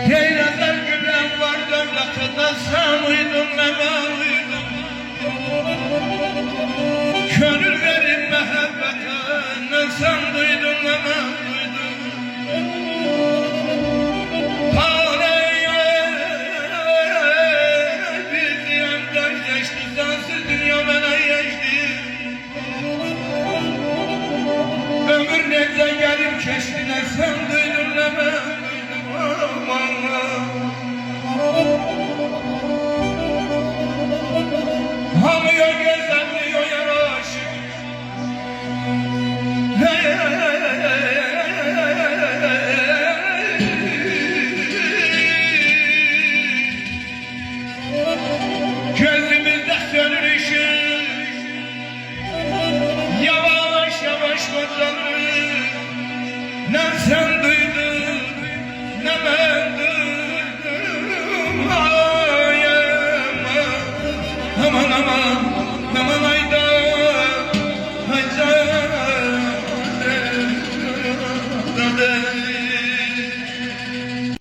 Ceylanlar gülen var devletinde sen uydun meme uydun. Gönül verip mehabbetine sen duydun meme duydun. Tarihe bir diyenler geçti, sensiz dünya bana geçti. Ömür nece gelip keşfine sen duydun meme duydun. Hamıya gözlemliyor yaraşık. Gözümüzde sönür ışık. Yavaş yavaş bozulur. Ne sen duydun, ne ben duydum. Ay aman aman, aman ayda, ayda,